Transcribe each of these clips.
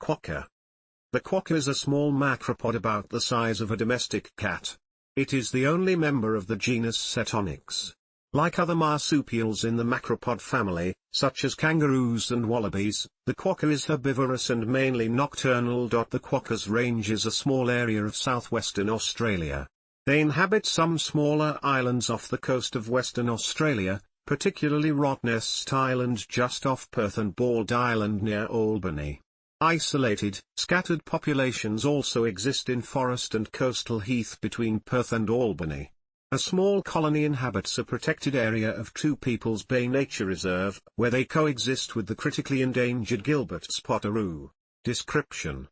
Quokka. The quokka is a small macropod about the size of a domestic cat. It is the only member of the genus Cetonix. Like other marsupials in the macropod family, such as kangaroos and wallabies, the quokka is herbivorous and mainly nocturnal. The quokka's range is a small area of southwestern Australia. They inhabit some smaller islands off the coast of Western Australia, particularly Rottnest Island just off Perth and Bald Island near Albany. Isolated, scattered populations also exist in forest and coastal heath between Perth and Albany. A small colony inhabits a protected area of Two Peoples Bay Nature Reserve, where they coexist with the critically endangered Gilbert spottaroo. Description: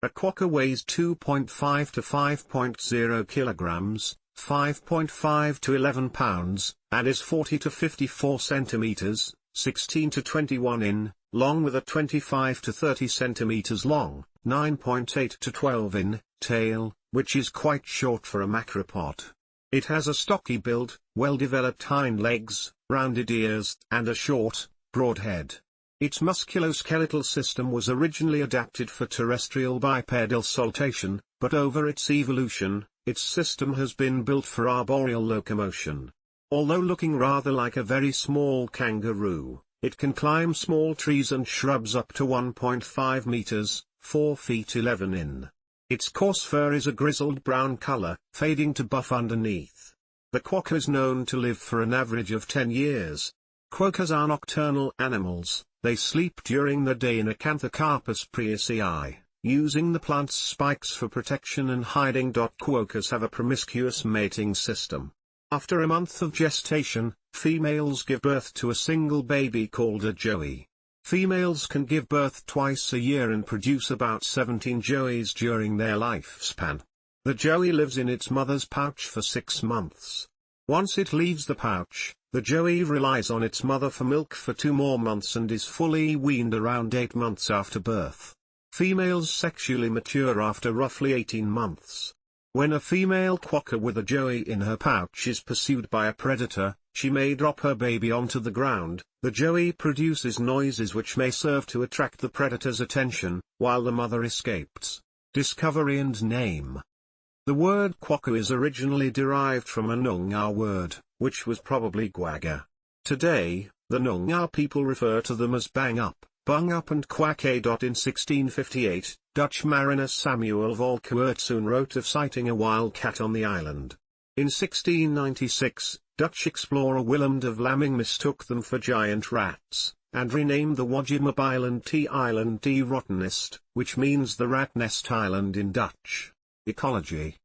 a quokka weighs 2.5 to 5.0 kilograms, 5.5 to 11 pounds, and is 40 to 54 centimeters, 16 to 21 in, long with a 25 to 30 centimeters long, 9.8 to 12 in, tail, which is quite short for a macropod. It has a stocky build, well-developed hind legs, rounded ears, and a short, broad head. Its musculoskeletal system was originally adapted for terrestrial bipedal saltation, but over its evolution, its system has been built for arboreal locomotion. Although looking rather like a very small kangaroo, it can climb small trees and shrubs up to 1.5 meters, 4 feet 11 in. Its coarse fur is a grizzled brown color, fading to buff underneath. The quokka is known to live for an average of 10 years. Quokkas are nocturnal animals. They sleep during the day in Acanthocarpus praesii, using the plant's spikes for protection and hiding. Quokkas have a promiscuous mating system. After a month of gestation, females give birth to a single baby called a joey. Females can give birth twice a year and produce about 17 joeys during their lifespan. The joey lives in its mother's pouch for 6 months. Once it leaves the pouch, the joey relies on its mother for milk for 2 more months and is fully weaned around 8 months after birth. Females sexually mature after roughly 18 months. When a female quokka with a joey in her pouch is pursued by a predator, she may drop her baby onto the ground. The joey produces noises which may serve to attract the predator's attention, while the mother escapes. Discovery and name. The word quokka is originally derived from a Noongar word, which was probably Quagga. Today, the Noongar people refer to them as bang up, bung up and quakke. In 1658, Dutch mariner Samuel Valkenswaard wrote of sighting a wild cat on the island. In 1696, Dutch explorer Willem de Vlaming mistook them for giant rats, and renamed the Wajimab Island T Island D Rottnest, which means the rat nest island in Dutch. Ecology.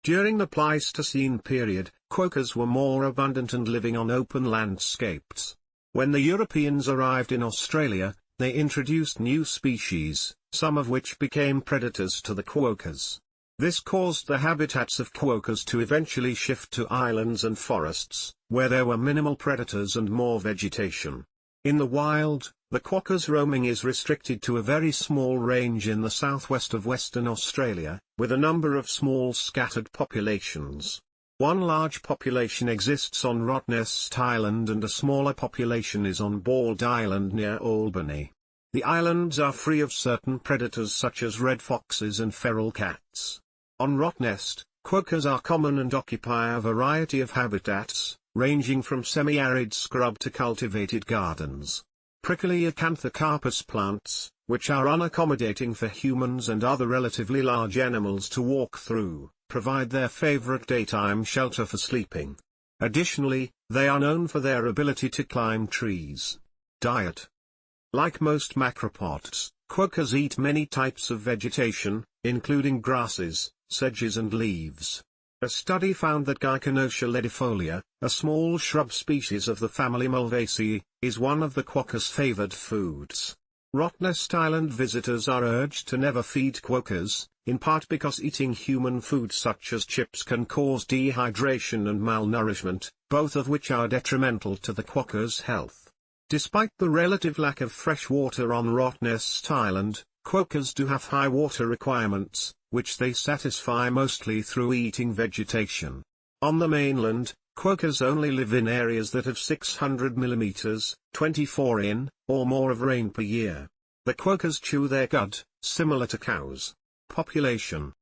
During the Pleistocene period, quokkas were more abundant and living on open landscapes. When the Europeans arrived in Australia, they introduced new species, some of which became predators to the quokkas. This caused the habitats of quokkas to eventually shift to islands and forests, where there were minimal predators and more vegetation. In the wild, the quokka's roaming is restricted to a very small range in the southwest of Western Australia, with a number of small scattered populations. One large population exists on Rottnest Island and a smaller population is on Bald Island near Albany. The islands are free of certain predators such as red foxes and feral cats. On Rottnest, quokkas are common and occupy a variety of habitats, ranging from semi-arid scrub to cultivated gardens. Prickly Acanthocarpus plants, which are unaccommodating for humans and other relatively large animals to walk through, provide their favorite daytime shelter for sleeping. Additionally, they are known for their ability to climb trees. Diet. Like most macropods, quokkas eat many types of vegetation, including grasses, sedges and leaves. A study found that Gyconotia ledifolia, a small shrub species of the family Mulvaceae, is one of the quokkas' favored foods. Rottnest Island visitors are urged to never feed quokkas, in part because eating human food such as chips can cause dehydration and malnourishment, both of which are detrimental to the quokka's health. Despite the relative lack of fresh water on Rottnest Island, quokkas do have high water requirements, which they satisfy mostly through eating vegetation. On the mainland, quokkas only live in areas that have 600 mm, 24 in, or more of rain per year. The quokkas chew their cud, similar to cows. Population.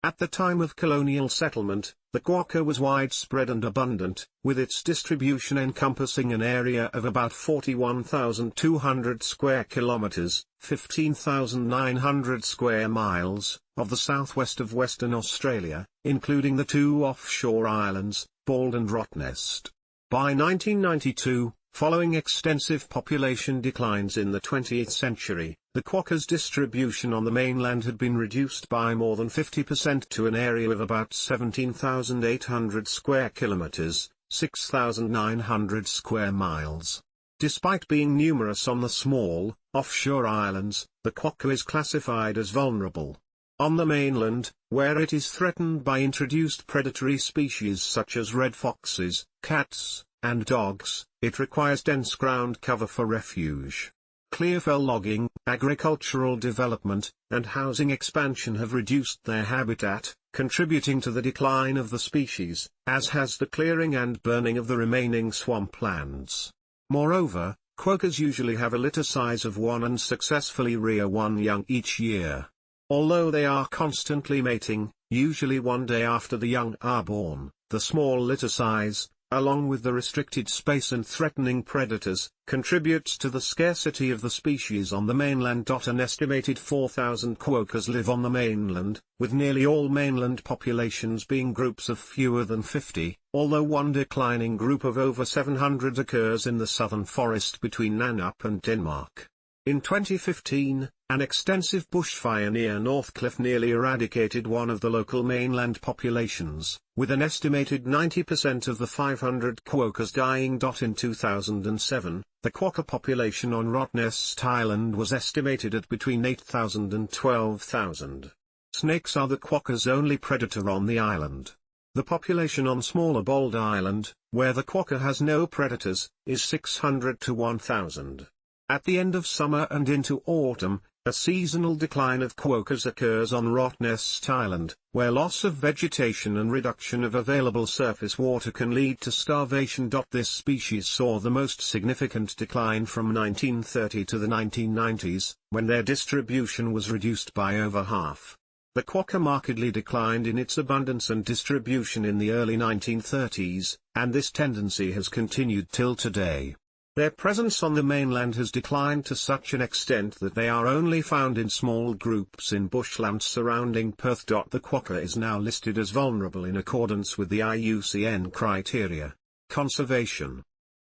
At the time of colonial settlement, the quokka was widespread and abundant, with its distribution encompassing an area of about 41,200 square kilometers, 15,900 square miles, of the southwest of Western Australia, including the two offshore islands, Bald and Rottnest. By 1992, following extensive population declines in the 20th century, the quokka's distribution on the mainland had been reduced by more than 50% to an area of about 17,800 square kilometers, 6,900 square miles. Despite being numerous on the small, offshore islands, the quokka is classified as vulnerable. On the mainland, where it is threatened by introduced predatory species such as red foxes, cats, and dogs, it requires dense ground cover for refuge. Clearfell logging, agricultural development, and housing expansion have reduced their habitat, contributing to the decline of the species, as has the clearing and burning of the remaining swamplands. Moreover, quokkas usually have a litter size of 1 and successfully rear 1 young each year. Although they are constantly mating, usually one day after the young are born, the small litter size, along with the restricted space and threatening predators, contributes to the scarcity of the species on the mainland. An estimated 4,000 quokkas live on the mainland, with nearly all mainland populations being groups of fewer than 50, although one declining group of over 700 occurs in the southern forest between Nanup and Denmark. In 2015, an extensive bushfire near Northcliffe nearly eradicated one of the local mainland populations, with an estimated 90% of the 500 quokkas dying. In 2007, the quokka population on Rottnest Island was estimated at between 8,000 and 12,000. Snakes are the quokka's only predator on the island. The population on smaller Bald Island, where the quokka has no predators, is 600 to 1,000. At the end of summer and into autumn, a seasonal decline of quokkas occurs on Rottnest Island, where loss of vegetation and reduction of available surface water can lead to starvation. This species saw the most significant decline from 1930 to the 1990s, when their distribution was reduced by over half. The quokka markedly declined in its abundance and distribution in the early 1930s, and this tendency has continued till today. Their presence on the mainland has declined to such an extent that they are only found in small groups in bushland surrounding Perth. The quokka is now listed as vulnerable in accordance with the IUCN criteria. Conservation.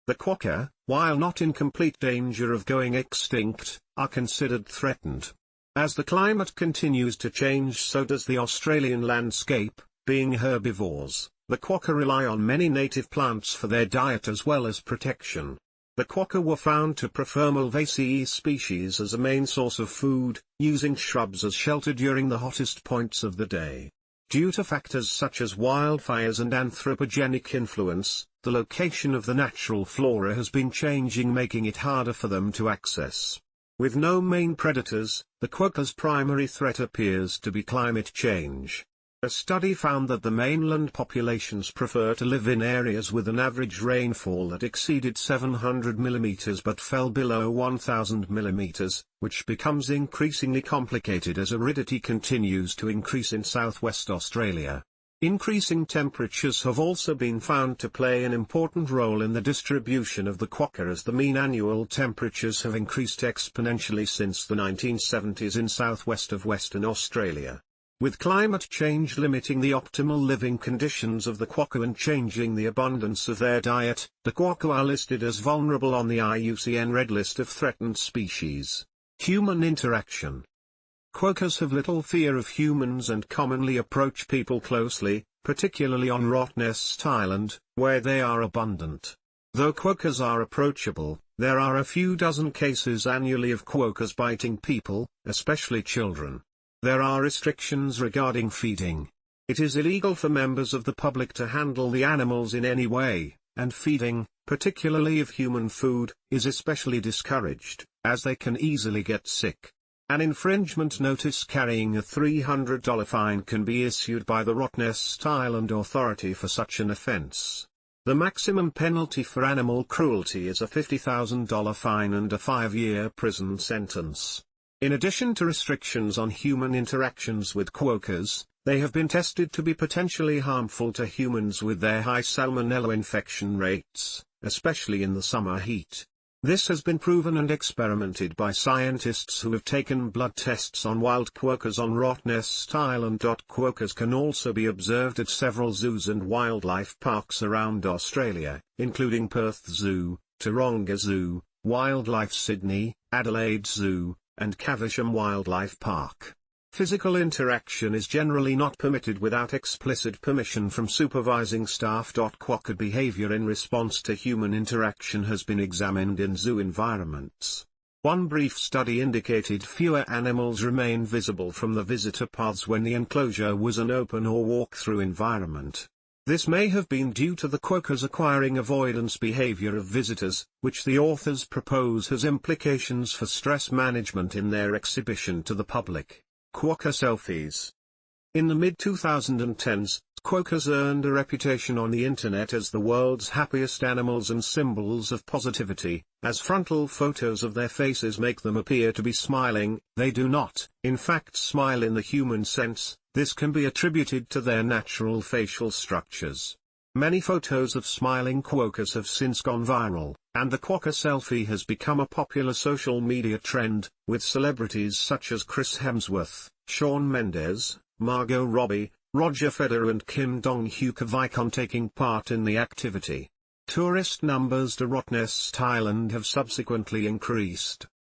The quokka, while not in complete danger of going extinct, are considered threatened. As the climate continues to change, so does the Australian landscape. Being herbivores, the quokka rely on many native plants for their diet as well as protection. The quokka were found to prefer Malvaceae species as a main source of food, using shrubs as shelter during the hottest points of the day. Due to factors such as wildfires and anthropogenic influence, the location of the natural flora has been changing, making it harder for them to access. With no main predators, the quokka's primary threat appears to be climate change. A study found that the mainland populations prefer to live in areas with an average rainfall that exceeded 700 mm but fell below 1000 mm, which becomes increasingly complicated as aridity continues to increase in southwest Australia. Increasing temperatures have also been found to play an important role in the distribution of the quokka, as the mean annual temperatures have increased exponentially since the 1970s in southwest of Western Australia. With climate change limiting the optimal living conditions of the quokka and changing the abundance of their diet, the quokka are listed as vulnerable on the IUCN Red List of Threatened Species. Human interaction. Quokkas have little fear of humans and commonly approach people closely, particularly on Rottnest Island, where they are abundant. Though quokkas are approachable, there are a few dozen cases annually of quokkas biting people, especially children. There are restrictions regarding feeding. It is illegal for members of the public to handle the animals in any way, and feeding, particularly of human food, is especially discouraged, as they can easily get sick. An infringement notice carrying a $300 fine can be issued by the Rottnest Island Authority for such an offence. The maximum penalty for animal cruelty is a $50,000 fine and a 5-year prison sentence. In addition to restrictions on human interactions with quokkas, they have been tested to be potentially harmful to humans with their high salmonella infection rates, especially in the summer heat. This has been proven and experimented by scientists who have taken blood tests on wild quokkas on Rottnest Island. Quokkas can also be observed at several zoos and wildlife parks around Australia, including Perth Zoo, Taronga Zoo, Wildlife Sydney, Adelaide Zoo, and Caversham Wildlife Park. Physical interaction is generally not permitted without explicit permission from supervising staff. Quokka behavior in response to human interaction has been examined in zoo environments. One brief study indicated fewer animals remain visible from the visitor paths when the enclosure was an open or walk-through environment. This may have been due to the quokkas acquiring avoidance behavior of visitors, which the authors propose has implications for stress management in their exhibition to the public. Quokka selfies. In the mid-2010s, quokkas earned a reputation on the internet as the world's happiest animals and symbols of positivity. As frontal photos of their faces make them appear to be smiling, they do not, in fact, smile in the human sense. This can be attributed to their natural facial structures. Many photos of smiling quokkas have since gone viral, and the quokka selfie has become a popular social media trend, with celebrities such as Chris Hemsworth, Shawn Mendes, Margot Robbie, Roger Federer and Kim Dong-hyuk of Icon taking part in the activity. Tourist numbers to Rottnest Island have subsequently increased.